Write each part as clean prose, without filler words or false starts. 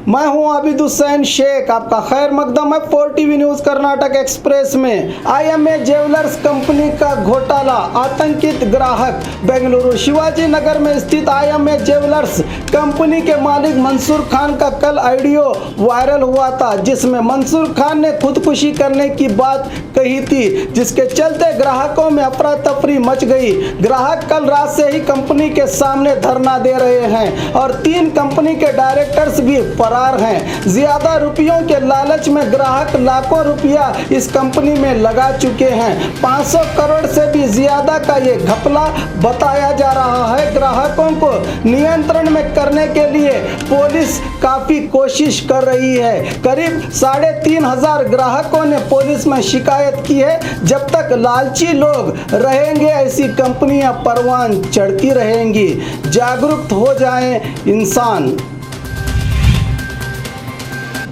मैं हूं आबिद हुसैन शेख, आपका खैर मकदम है 4TV न्यूज कर्नाटक एक्सप्रेस में। IMA ज्वेलर्स कंपनी का घोटाला, आतंकित ग्राहक। बेंगलुरु शिवाजी नगर में स्थित IMA ज्वेलर्स कंपनी के मालिक मंसूर खान का कल ऑडियो वायरल हुआ था, जिसमें मंसूर खान ने खुदकुशी करने की बात कही थी, जिसके चलते ग्राहकों में अफरा तफरी मच गई। ग्राहक कल रात से ही कंपनी के सामने धरना दे रहे हैं और 3 कंपनी के डायरेक्टर्स भी फरार हैं। ज्यादा रुपयों के लालच में ग्राहक लाखों रुपया इस कंपनी में लगा चुके हैं। 500 करोड़ से भी ज्यादा का ये घपला बताया जा रहा है। ग्राहकों को नियंत्रण में करने के लिए पुलिस काफी कोशिश कर रही है। करीब 3,500 ग्राहकों ने पुलिस में शिकायत की है। जब तक लालची लोग रहेंगे, ऐसी कंपनियां परवान चढ़ती रहेंगी। जागरूक हो जाएं इंसान।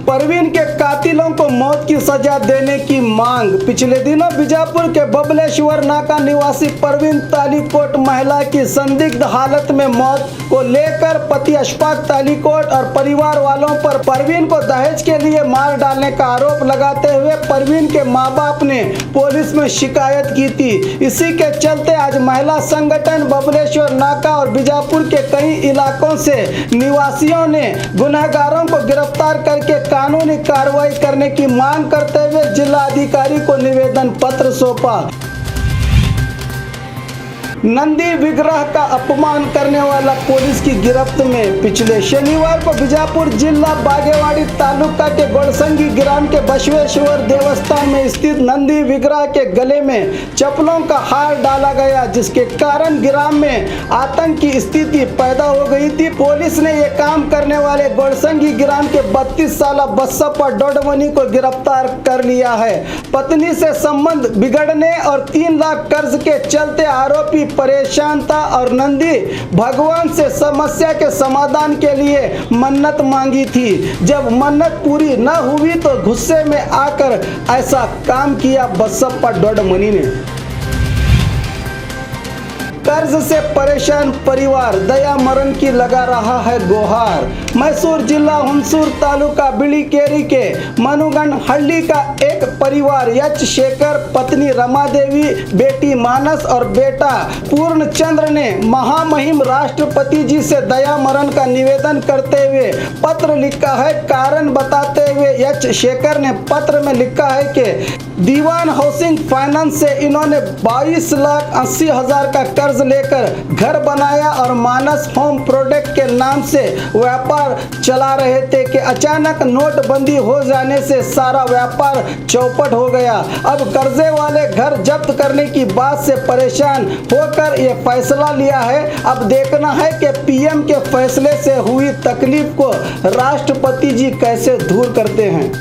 परवीन के कातिलों को मौत की सजा देने की मांग। पिछले दिनों बीजापुर के बबलेश्वर नाका निवासी परवीन तालीकोट महिला की संदिग्ध हालत में मौत को लेकर पति अशफाक तालीकोट और परिवार वालों पर परवीन को दहेज के लिए मार डालने का आरोप लगाते हुए परवीन के मां बाप ने पुलिस में शिकायत की थी। इसी के चलते आज महिला संगठन बबलेश्वर नाका और बीजापुर के कई इलाकों से निवासियों ने गुनहगारों को गिरफ्तार करके कानूनी कार्रवाई करने की मांग करते हुए जिला अधिकारी को निवेदन पत्र सौंपा। नंदी विग्रह का अपमान करने वाला पुलिस की गिरफ्त में। पिछले शनिवार को बीजापुर जिला बागेवाड़ी तालुका के गोड़संगी ग्राम के बसवेश्वर देवस्थान में स्थित नंदी विग्रह के गले में चप्पलों का हार डाला गया, जिसके कारण ग्राम में आतंक की स्थिति पैदा हो गई थी। पुलिस ने यह काम करने वाले गोड़संगी ग्राम के 32 साल बसप्पा डोडमनी को गिरफ्तार कर लिया है। पत्नी से संबंध बिगड़ने और 3 लाख कर्ज के चलते आरोपी परेशान था और नंदी भगवान से समस्या के समाधान के लिए मन्नत मांगी थी। जब मन्नत पूरी न हुई तो गुस्से में आकर ऐसा काम किया बसप्पा डोडमनी ने। कर्ज से परेशान परिवार दया मरण की लगा रहा है गुहार। मैसूर जिला हुनसूर तालुका बिलीकेरी के मनुगण हल्ली का एक परिवार यच शेखर, पत्नी रमा देवी, बेटी मानस और बेटा पूर्ण चंद्र ने महामहिम राष्ट्रपति जी से दया मरण का निवेदन करते हुए पत्र लिखा है। कारण बताते हुए यच शेखर ने पत्र में लिखा है कि दीवान हाउसिंग फाइनेंस से इन्होंने 22,80,000 का कर्ज लेकर घर बनाया और मानस होम प्रोडक्ट के नाम से व्यापार चला रहे थे कि अचानक नोटबंदी हो जाने से सारा व्यापार चौपट हो गया। अब कर्जे वाले घर जब्त करने की बात से परेशान होकर ये फैसला लिया है। अब देखना है कि PM के फैसले से हुई तकलीफ को राष्ट्रपति जी कैसे दूर करते हैं।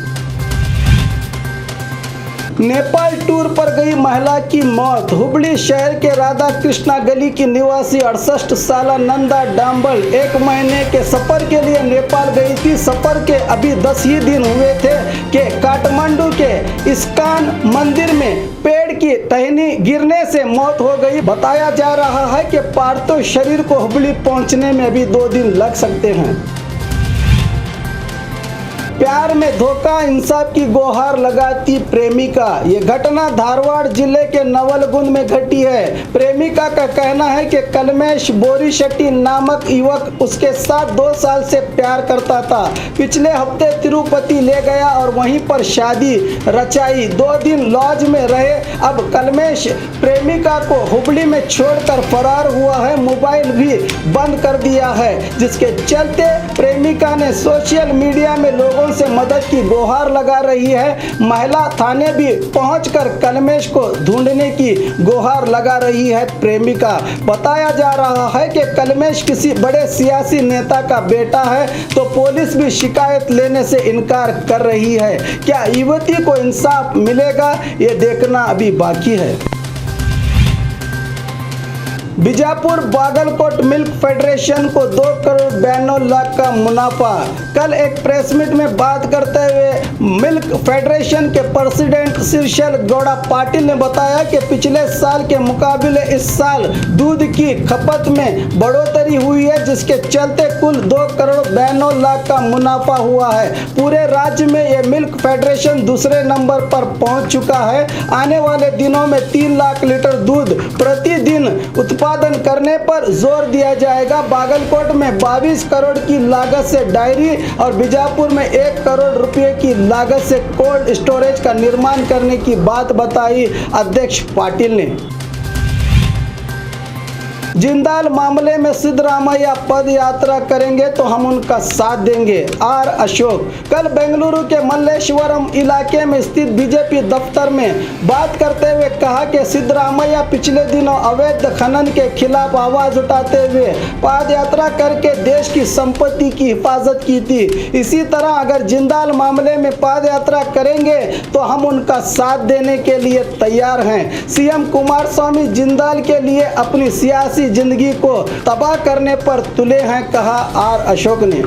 नेपाल टूर पर गई महिला की मौत। हुबली शहर के राधा कृष्णा गली की निवासी 68 साल नंदा डांबल 1 महीने के सफर के लिए नेपाल गई थी। सफर के अभी 10 ही दिन हुए थे कि काठमांडू के इस्कॉन मंदिर में पेड़ की टहनी गिरने से मौत हो गई। बताया जा रहा है कि पार्थिव शरीर को हुबली पहुंचने में भी 2 दिन लग सकते हैं। प्यार में धोखा, इंसाफ की गुहार लगाती प्रेमिका। ये घटना धारवाड़ जिले के नवलगुंद में घटी है। प्रेमिका का कहना है कि कलमेश बोरीशेट्टी नामक युवक उसके साथ 2 साल से प्यार करता था। पिछले हफ्ते तिरुपति ले गया और वहीं पर शादी रचाई। 2 दिन लॉज में रहे। अब कलमेश प्रेमिका को हुबली में छोड़कर फरार हुआ है। मोबाइल भी बंद कर दिया है, जिसके चलते प्रेमिका ने सोशल मीडिया में लोगों से मदद की गुहार लगा रही है। महिला थाने भी पहुंचकर कलमेश को ढूंढने की गुहार लगा रही है प्रेमिका। बताया जा रहा है कि कलमेश किसी बड़े सियासी नेता का बेटा है, तो पुलिस भी शिकायत लेने से इनकार कर रही है। क्या युवती को इंसाफ मिलेगा, ये देखना अभी बाकी है। बीजापुर बागलकोट मिल्क फेडरेशन को 2 करोड़ 92 लाख का मुनाफा। कल एक प्रेस मीट में बात करते हुए मिल्क फेडरेशन के प्रेसिडेंट शीर्षल गौड़ा पाटिल ने बताया कि पिछले साल के मुकाबले इस साल दूध की खपत में बढ़ोतरी हुई है, जिसके चलते कुल 2 करोड़ 92 लाख का मुनाफा हुआ है। पूरे राज्य में ये मिल्क फेडरेशन दूसरे नंबर पर पहुंच चुका है। आने वाले दिनों में 3 लाख लीटर दूध प्रतिदिन उत्पादन करने पर जोर दिया जाएगा। बागलकोट में 22 करोड़ की लागत से डायरी और बीजापुर में 1 करोड़ रुपए की लागत से कोल्ड स्टोरेज का निर्माण करने की बात बताई अध्यक्ष पाटिल ने। जिंदाल मामले में सिद्धरामैया पद यात्रा करेंगे तो हम उनका साथ देंगे। आर अशोक कल बेंगलुरु के मल्लेश्वरम इलाके में स्थित बीजेपी दफ्तर में बात करते हुए कहा कि सिद्धरामैया पिछले दिनों अवैध खनन के खिलाफ आवाज उठाते हुए पद यात्रा करके देश की संपत्ति की हिफाजत की थी। इसी तरह अगर जिंदाल मामले में पद यात्रा करेंगे तो हम उनका साथ देने के लिए तैयार हैं। सीएम कुमारस्वामी जिंदाल के लिए अपनी सियासी जिंदगी को तबाह करने पर तुले हैं, कहा आर अशोक ने।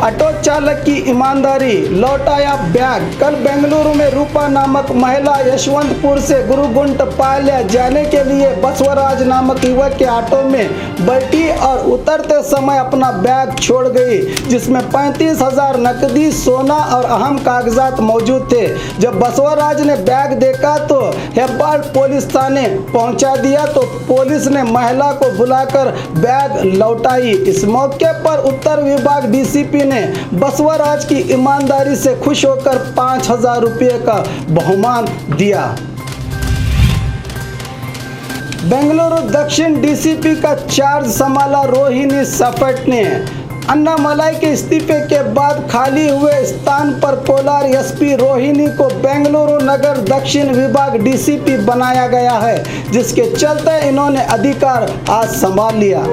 ऑटो चालक की ईमानदारी, लौटाया बैग। कल बेंगलुरु में रूपा नामक महिला यशवंतपुर से गुरुगुंटपाल्या जाने के लिए बसवराज नामक युवक के ऑटो में बैठी और उतरते समय अपना बैग छोड़ गई, जिसमें 35,000 नकदी, सोना और अहम कागजात मौजूद थे। जब बसवराज ने बैग देखा तो हेब्बाल पुलिस थाने पहुंचा दिया तो पुलिस ने महिला को बुलाकर बैग लौटाई। इस मौके पर उत्तर विभाग डीसीपी ने बसवराज की ईमानदारी से खुश होकर 5,000 रुपये का बहुमान दिया। बेंगलुरु दक्षिण डीसीपी का चार्ज संभाला रोहिणी सफट ने। अन्नामलाई के इस्तीफे के बाद खाली हुए स्थान पर कोलार एसपी रोहिणी को बेंगलुरु नगर दक्षिण विभाग डीसीपी बनाया गया है, जिसके चलते इन्होंने अधिकार आज संभाल लिया।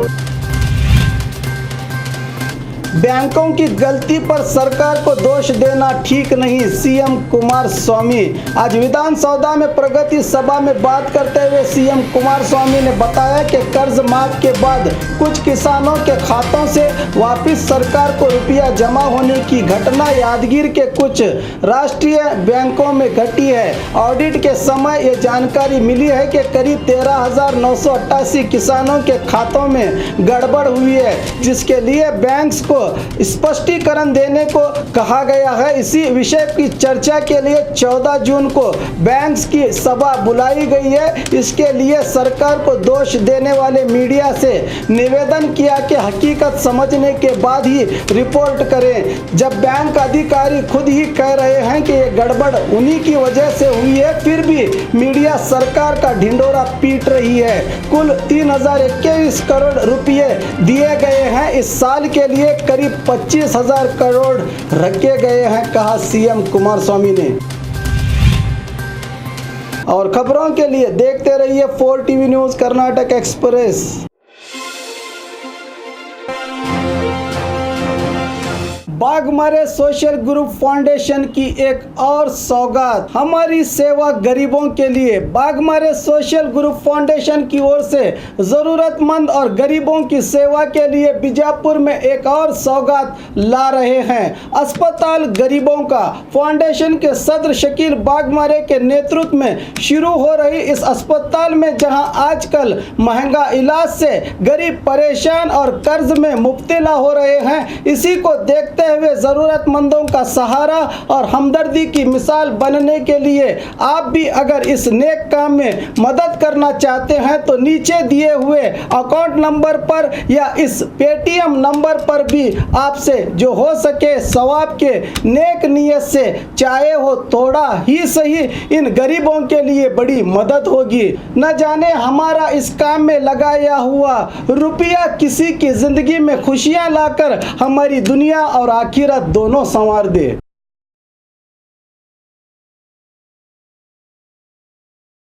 बैंकों की गलती पर सरकार को दोष देना ठीक नहीं, सीएम कुमारस्वामी। आज विधानसभा में प्रगति सभा में बात करते हुए सीएम कुमारस्वामी ने बताया कि कर्ज माफ के बाद कुछ किसानों के खातों से वापस सरकार को रुपया जमा होने की घटना यादगीर के कुछ राष्ट्रीय बैंकों में घटी है। ऑडिट के समय ये जानकारी मिली है कि करीब 13,988 किसानों के खातों में गड़बड़ हुई है, जिसके लिए बैंक्स को स्पष्टीकरण देने को कहा गया है। इसी विषय की चर्चा के लिए 14 जून को बैंक्स की सभा बुलाई गई है। इसके लिए सरकार को दोष देने वाले मीडिया से निवेदन किया कि हकीकत समझने के बाद ही रिपोर्ट करें। जब बैंक अधिकारी खुद ही कह रहे हैं कि ये गड़बड़ उन्हीं की वजह से हुई है, फिर भी मीडिया सरकार का ढिंडोरा पीट रही है। कुल 3,021 करोड़ रुपए दिए गए हैं। इस साल के लिए करीब 25,000 करोड़ रखे गए हैं, कहा सीएम कुमारस्वामी ने। और खबरों के लिए देखते रहिए 4 TV news Karnataka express. Baghmare social group foundation की एक और सौगात, हमारी सेवा गरीबों के लिए। बाघमारे सोशल ग्रुप फाउंडेशन की ओर से जरूरतमंद और गरीबों की सेवा के लिए बीजापुर में एक और सौगात ला रहे हैं। अस्पताल गरीबों का फाउंडेशन के सदर शकील बाघमारे के नेतृत्व में शुरू हो रही इस अस्पताल में, जहां आजकल महंगा इलाज से गरीब परेशान और कर्ज में मुब्तला हो रहे हैं, इसी को देखते हुए जरूरतमंदों का सहारा और हमदर्दी की मिसाल बनने के लिए आप भी अगर इस नेक काम में मदद करना चाहते हैं तो नीचे दिए हुए अकाउंट नंबर पर या इस पेटीएम नंबर पर भी आपसे जो हो सके सवाब के नेक नियत से, चाहे हो थोड़ा ही सही, इन गरीबों के लिए बड़ी मदद होगी। न जाने हमारा इस काम में लगाया हुआ रुपया किसी की जिंदगी में खुशियां लाकर हमारी दुनिया और आखिरत दोनों संवार दे।